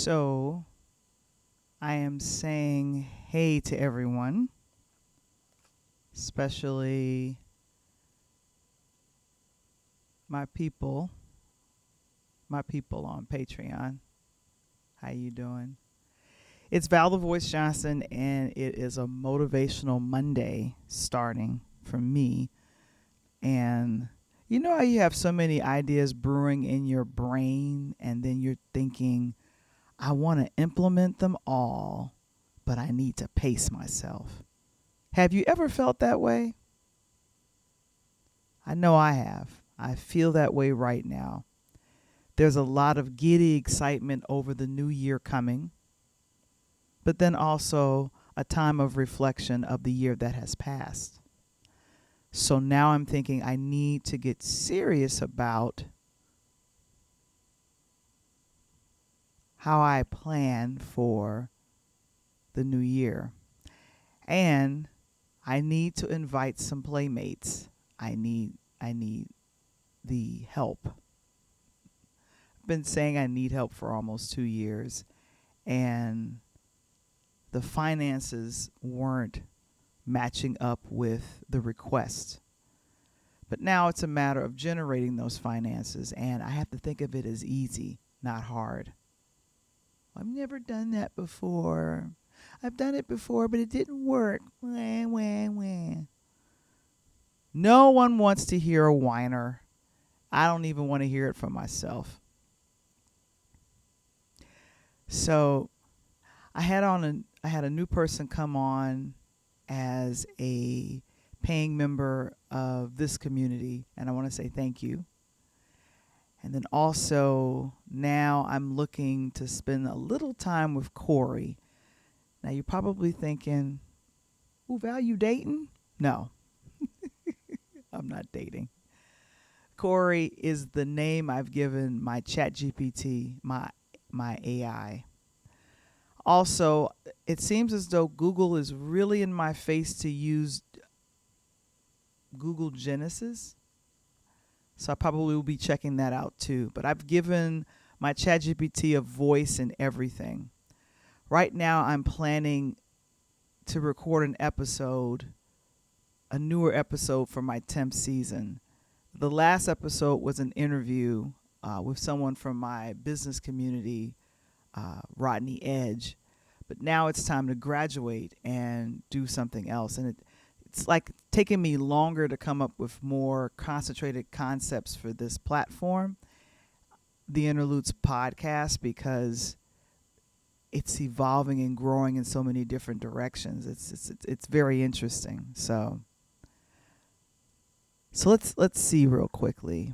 So I am saying hey to everyone, especially my people on Patreon. How you doing? It's Val the Voice Johnson, and it is a motivational Monday starting for me. And you know how you have so many ideas brewing in your brain, and then you're thinking, I want to implement them all, but I need to pace myself. Have you ever felt that way? I know I have. I feel that way right now. There's a lot of giddy excitement over the new year coming, but then also a time of reflection of the year that has passed. So now I'm thinking I need to get serious about how I plan for the new year. And I need to invite some playmates. I need the help. I've been saying I need help for almost 2 years, and the finances weren't matching up with the request. But now it's a matter of generating those finances, and I have to think of it as easy, not hard. I've never done that before. I've done it before, but it didn't work. Wah, wah, wah. No one wants to hear a whiner. I don't even want to hear it from myself. So I had a new person come on as a paying member of this community, and I want to say thank you. And then also now I'm looking to spend a little time with Corey. Now you're probably thinking, "Ooh, Val, you dating?" No, I'm not dating. Corey is the name I've given my ChatGPT, my AI. Also, it seems as though Google is really in my face to use Google Genesis. So I probably will be checking that out too. But I've given my ChatGPT a voice in everything. Right now I'm planning to record an episode, a newer episode for my 10th season. The last episode was an interview with someone from my business community, Rodney Edge. But now it's time to graduate and do something else. And it's like taking me longer to come up with more concentrated concepts for this platform, the Interludes Podcast, because it's evolving and growing in so many different directions. It's very interesting. So let's see real quickly.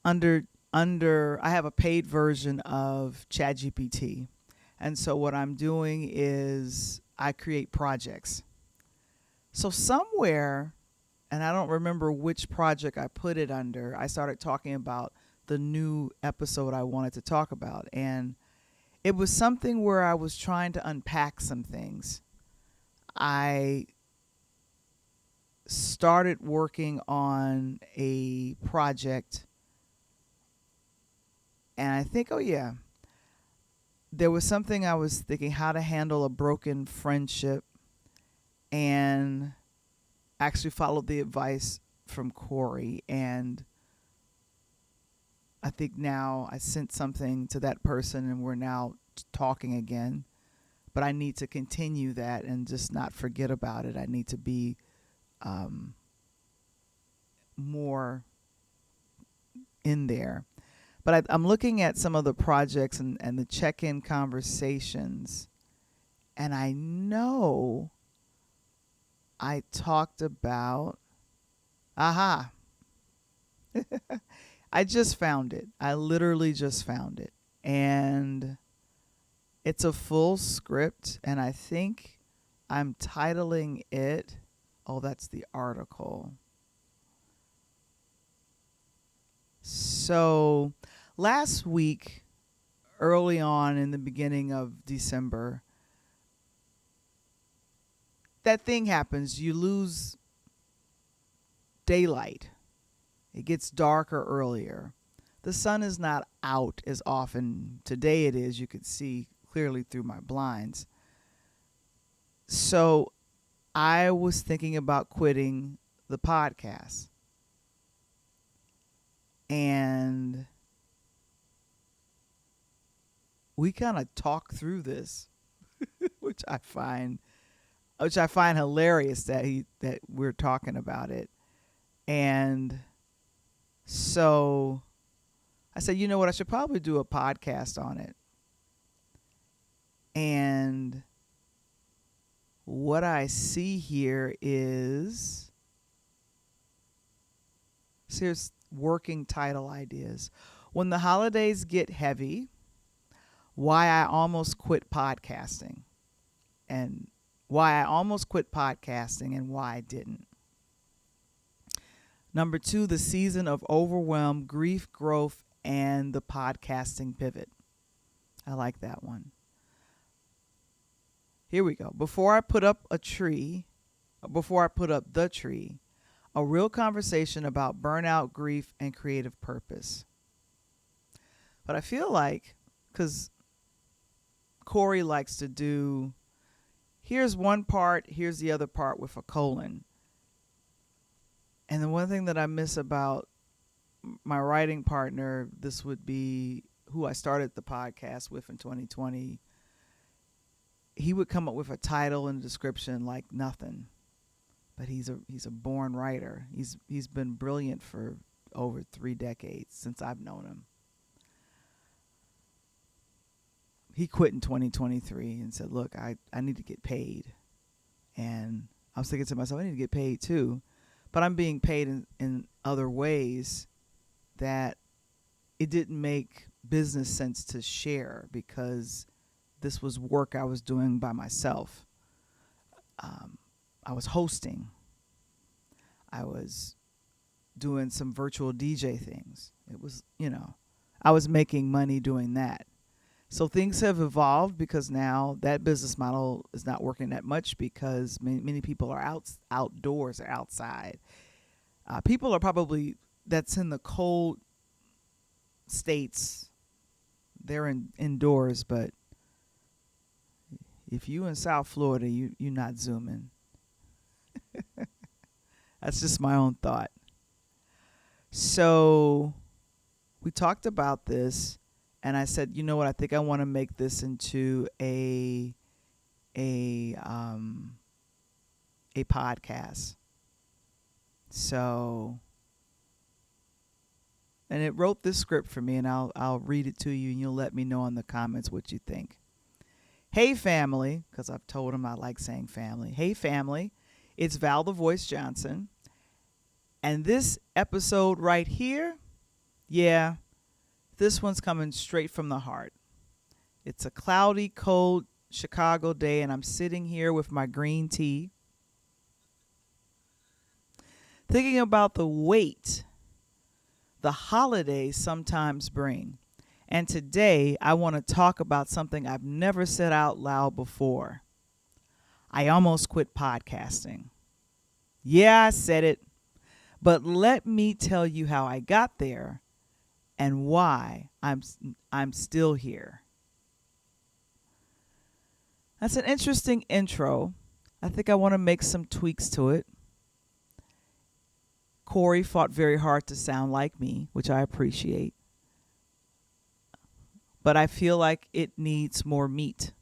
Under I have a paid version of ChatGPT. And so what I'm doing is I create projects. So somewhere, and I don't remember which project I put it under, I started talking about the new episode I wanted to talk about. And it was something where I was trying to unpack some things. I started working on a project, and I think, there was something I was thinking how to handle a broken friendship, and actually followed the advice from Corey. And I think now I sent something to that person and we're now talking again. But I need to continue that and just not forget about it. I need to be more in there. But I'm looking at some of the projects and the check-in conversations, and I know I talked about, I just found it. I literally just found it. And it's a full script, and I think I'm titling it, that's the article. So last week, early on in the beginning of December, that thing happens. You lose daylight. It gets darker earlier. the sun is not out as often. Today it is. You could see clearly through my blinds. So I was thinking about quitting the podcast. And we kind of talked through this, which I find hilarious that we're talking about it. And so I said, you know what, I should probably do a podcast on it. And what I see here is, here's working title ideas. When the holidays get heavy, why I almost quit podcasting. And why I almost quit podcasting and why I didn't. Number 2, the season of overwhelm, grief, growth, and the podcasting pivot. I like that one. Here we go. Before I put up the tree, a real conversation about burnout, grief, and creative purpose. But I feel like, because Corey likes to do, here's one part, here's the other part with a colon. And the one thing that I miss about my writing partner, this would be who I started the podcast with in 2020. He would come up with a title and a description like nothing. But he's a born writer. He's been brilliant for over 3 decades since I've known him. He quit in 2023 and said, look, I need to get paid. And I was thinking to myself, I need to get paid too. But I'm being paid in other ways that it didn't make business sense to share, because this was work I was doing by myself. I was hosting. I was doing some virtual DJ things. It was, I was making money doing that. So things have evolved, because now that business model is not working that much, because many people are outdoors or outside. People are probably, that's in the cold states, they're indoors, but if you in South Florida, you're not Zooming. That's just my own thought. So we talked about this, and I said, you know what, I think I want to make this into a podcast. So, and it wrote this script for me, and I'll read it to you, and you'll let me know in the comments what you think. Hey family, because I've told him I like saying family. Hey family, it's Val the Voice Johnson. And this episode right here, yeah, this one's coming straight from the heart. It's a cloudy, cold Chicago day, and I'm sitting here with my green tea, thinking about the weight the holidays sometimes bring. And today, I want to talk about something I've never said out loud before. I almost quit podcasting. Yeah, I said it. But let me tell you how I got there and why I'm still here. That's an interesting intro. I think I want to make some tweaks to it. Corey fought very hard to sound like me, which I appreciate. But I feel like it needs more meat.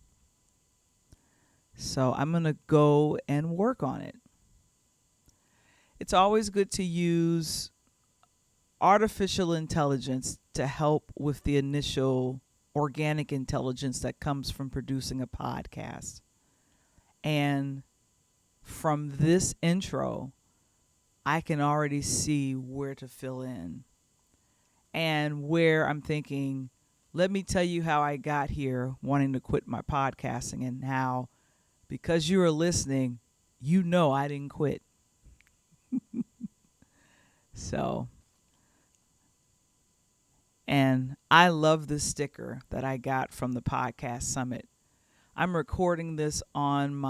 So I'm going to go and work on it. It's always good to use artificial intelligence to help with the initial organic intelligence that comes from producing a podcast. And from this intro, I can already see where to fill in and where I'm thinking, let me tell you how I got here wanting to quit my podcasting, and how, because you are listening, you know I didn't quit. So, and I love the sticker that I got from the podcast summit. I'm recording this on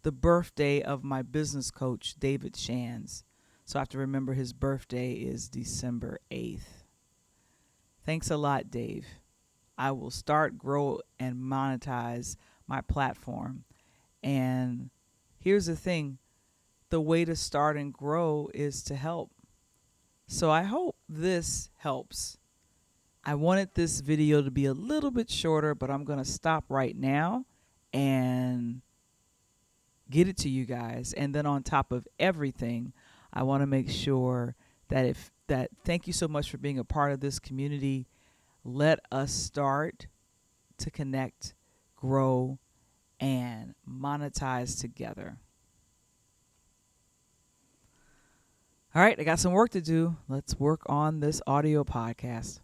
the birthday of my business coach, David Shands. So I have to remember his birthday is December 8th. Thanks a lot, Dave. I will start, grow, and monetize my platform. And here's the thing, the way to start and grow is to help. So I hope this helps. I wanted this video to be a little bit shorter, but I'm going to stop right now and get it to you guys. And then on top of everything, I want to make sure that thank you so much for being a part of this community. Let us start to connect, grow, and monetize together. All right, I got some work to do. Let's work on this audio podcast.